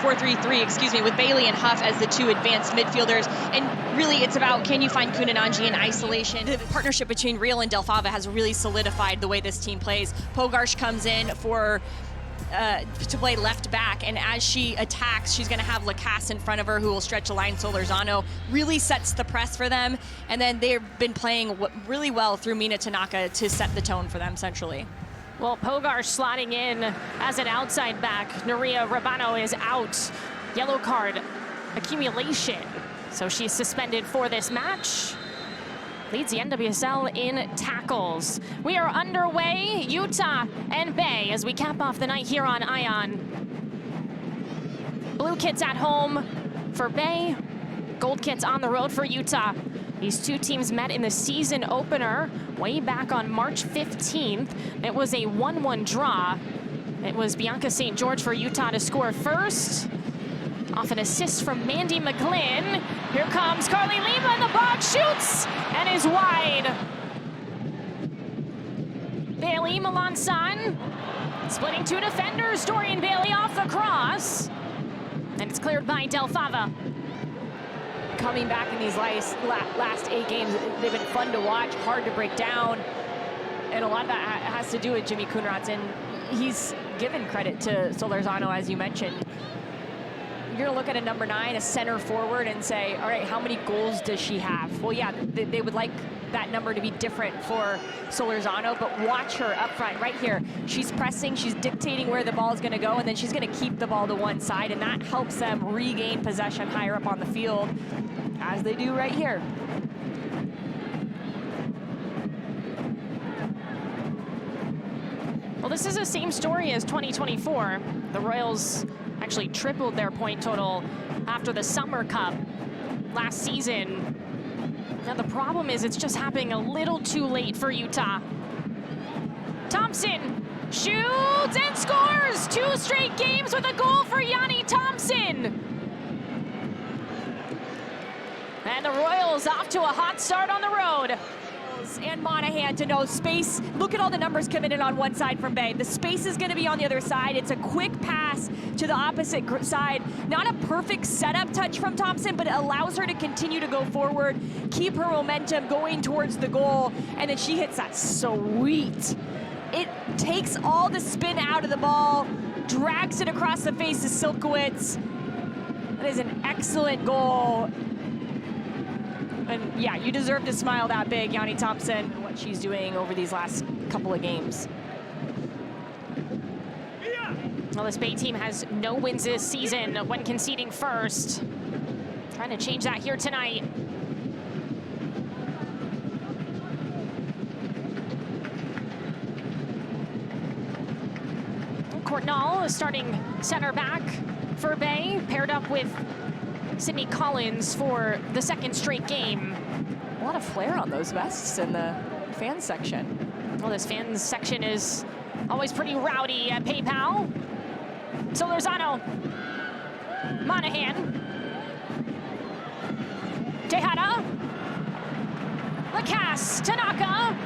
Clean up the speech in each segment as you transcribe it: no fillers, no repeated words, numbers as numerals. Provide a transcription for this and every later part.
4-3-3, excuse me, with Bailey and Huff as the two advanced midfielders. And really, it's about, can you find Kunananji in isolation? The partnership between Real and Delfava has really solidified the way this team plays. Pogarsh comes in for to play left back, and as she attacks, she's going to have Lacasse in front of her, who will stretch the line. Solórzano really sets the press for them, and then they've been playing really well through Mina Tanaka to set the tone for them centrally. Well, Pogarsh slotting in as an outside back. Nuria Rabano is out. Yellow card accumulation, so she's suspended for this match. Leads the NWSL in tackles. We are underway, Utah and Bay, as we cap off the night here on Ion. Blue kits at home for Bay, gold kits on the road for Utah. These two teams met in the season opener way back on March 15th. It was a 1-1 draw. It was Bianca St. George for Utah to score first, off an assist from Mandy McGlynn. Here comes Carly Lima in the box, shoots, and is wide. Bailey Melanson splitting two defenders. Dorian Bailey off the cross, and it's cleared by Delfava. Coming back in these last 8 games, they've been fun to watch, hard to break down, and a lot of that has to do with Jimmy Koenraadts, and he's given credit to Solórzano, as you mentioned. You're gonna look at a number 9, a center forward, and say, all right, how many goals does she have? Well, yeah, they would like that number to be different for Solórzano, but watch her up front right here. She's pressing, she's dictating where the ball is gonna go, and then she's gonna keep the ball to one side, and that helps them regain possession higher up on the field, as they do right here. Well, this is the same story as 2024. The Royals actually tripled their point total after the Summer Cup last season. Now the problem is it's just happening a little too late for Utah. Thomsen shoots and scores! 2 straight games with a goal for Janni Thomsen. And the Royals off to a hot start on the road. And Monahan to know space. Look at all the numbers committed on one side from Bay. The space is going to be on the other side. It's a quick pass to the opposite side. Not a perfect setup touch from Thomsen, but it allows her to continue to go forward, keep her momentum going towards the goal, and then she hits that sweet. It takes all the spin out of the ball, drags it across the face of Silkowitz. That is an excellent goal. And yeah, you deserve to smile that big, Janni Thomsen, what she's doing over these last couple of games. Well, this Bay team has no wins this season when conceding first. Trying to change that here tonight. Courtnall is starting center back for Bay, paired up with Sydney Collins for the second straight game. A lot of flair on those vests in the fans section. Well, this fans section is always pretty rowdy at PayPal. Solórzano, Monahan, Tejada, Lacasse, Tanaka,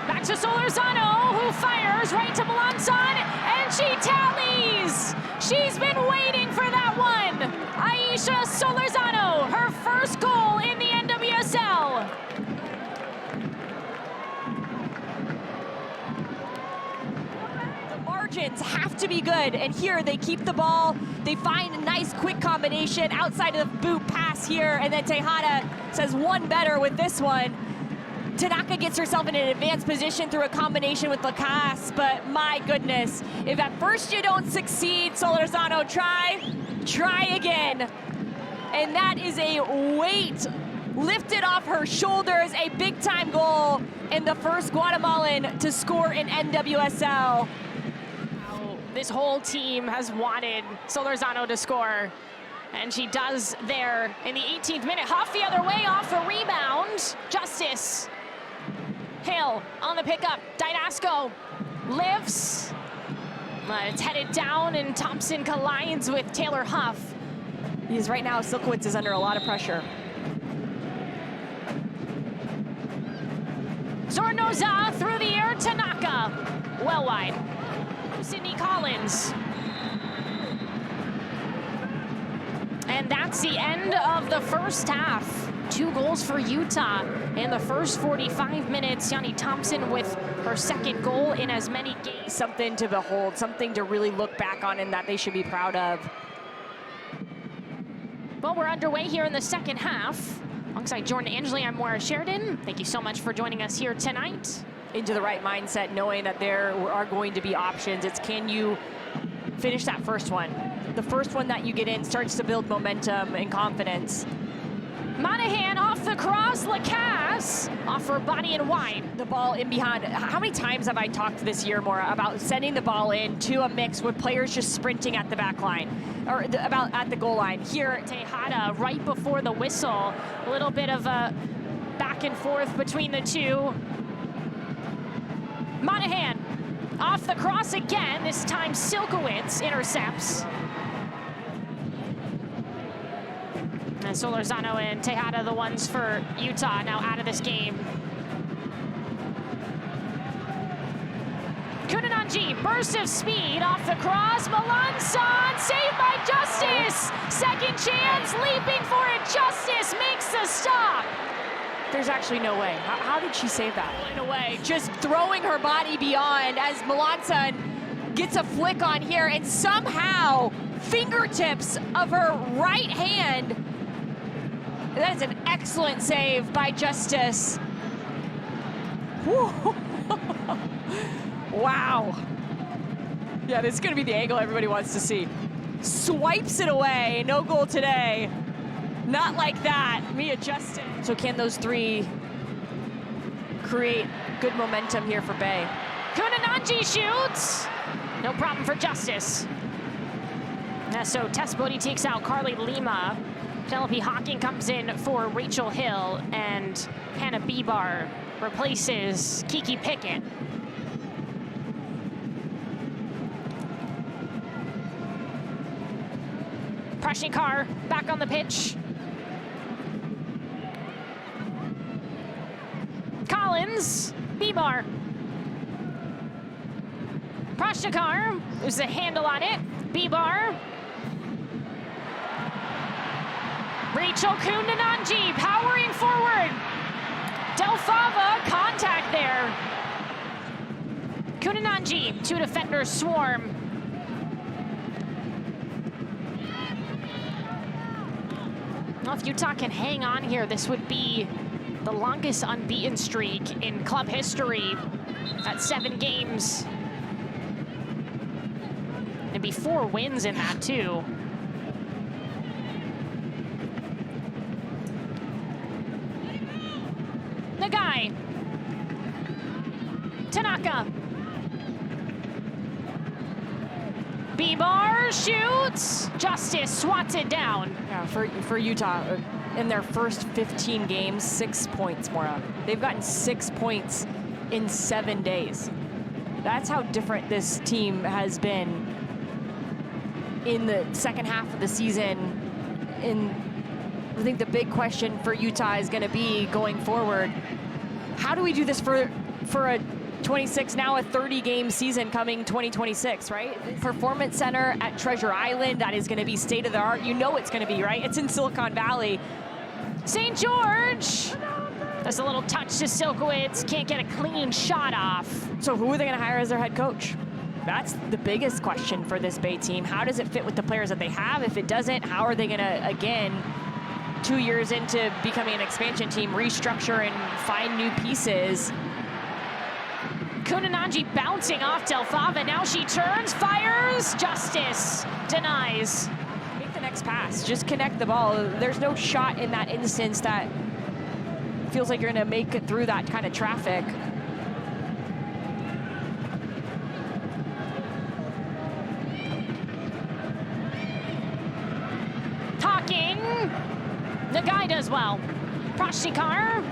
back to Solórzano, who fires right to Melanson, and she tallies! She's been waiting for that one! Aisha Solórzano, her first goal in the NWSL. The margins have to be good, and here they keep the ball. They find a nice quick combination outside of the boot pass here, and then Tejada says one better with this one. Tanaka gets herself in an advanced position through a combination with Lacasse, but my goodness, if at first you don't succeed, Solórzano, try again. And that is a weight lifted off her shoulders, a big-time goal, and the first Guatemalan to score in NWSL. This whole team has wanted Solórzano to score, and she does there in the 18th minute. Huff the other way off the rebound. Justus. Hill on the pickup. Didasco lifts. It's headed down, and Thomsen collides with Taylor Huff. Because right now, Silkowitz is under a lot of pressure. Zornoza through the air, Tanaka. Well wide. Sydney Collins. And that's the end of the first half. 2 goals for Utah in the first 45 minutes. Janni Thomsen with her second goal in as many games. Something to behold, something to really look back on and that they should be proud of. Well, we're underway here in the second half. Alongside Jordan Angeli, I'm Moira Sheridan. Thank you so much for joining us here tonight. Into the right mindset, knowing that there are going to be options. It's can you finish that first one? The first one that you get in starts to build momentum and confidence. Monahan off the cross, Lacasse off for body and wide. The ball in behind. How many times have I talked this year, Maura, about sending the ball in to a mix with players just sprinting at the back line, or about at the goal line? Here, Tejada right before the whistle. A little bit of a back and forth between the two. Monahan off the cross again. This time Silkowitz intercepts. And Solórzano and Tejada, the ones for Utah, now out of this game. Kunananji, burst of speed off the cross. Melanson, saved by Justus. Second chance, leaping for it. Justus makes the stop. there's actually no way. How did she save that? In a way, just throwing her body beyond as Melanson gets a flick on here, and somehow fingertips of her right hand. That is an excellent save by Justus. Wow. Yeah, this is gonna be the angle everybody wants to see. Swipes it away, no goal today. Not like that, Mia Justus. So can those three create good momentum here for Bay? Kunananji shoots. No problem for Justus. So Tespody takes out Carly Lima. Penelope Hawking comes in for Rachel Hill, and Hannah Bibar replaces Kiki Pickett. Prashnikar back on the pitch. Collins, Bibar. Prashnikar, there's a handle on it. Bibar. Rachel Kunananji powering forward. Delfava, contact there. Kunananji, two defenders swarm. Well, if Utah can hang on here, this would be the longest unbeaten streak in club history at 7 games. It'd be 4 wins in that too. Nagai. Tanaka. Bibar shoots. Justus swats it down. Yeah, for Utah, in their first 15 games, 6 points, Maura. They've gotten 6 points in 7 days. That's how different this team has been in the second half of the season. And I think the big question for Utah is going to be going forward, how do we do this for a 26, now a 30-game season coming 2026, right? Performance Center at Treasure Island, that is going to be state-of-the-art. You know it's going to be, right? It's in Silicon Valley. St. George. There's a little touch to Silkowitz. Can't get a clean shot off. So who are they going to hire as their head coach? That's the biggest question for this Bay team. How does it fit with the players that they have? If it doesn't, how are they going to, again, 2 years into becoming an expansion team, restructure and find new pieces? Kunananji bouncing off Delfava. Now she turns, fires. Justus denies. Make the next pass. Just connect the ball. There's no shot in that instance that feels like you're going to make it through that kind of traffic. Hawking. The guy does well. Prashnikar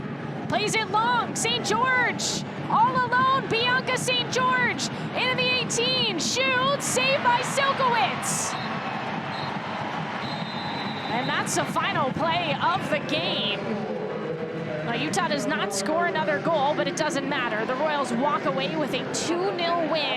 plays it long. St. George all alone. Bianca St. George into the 18. Shoots. Saved by Silkowitz. And that's the final play of the game. Now, Utah does not score another goal, but it doesn't matter. The Royals walk away with a 2-0 win.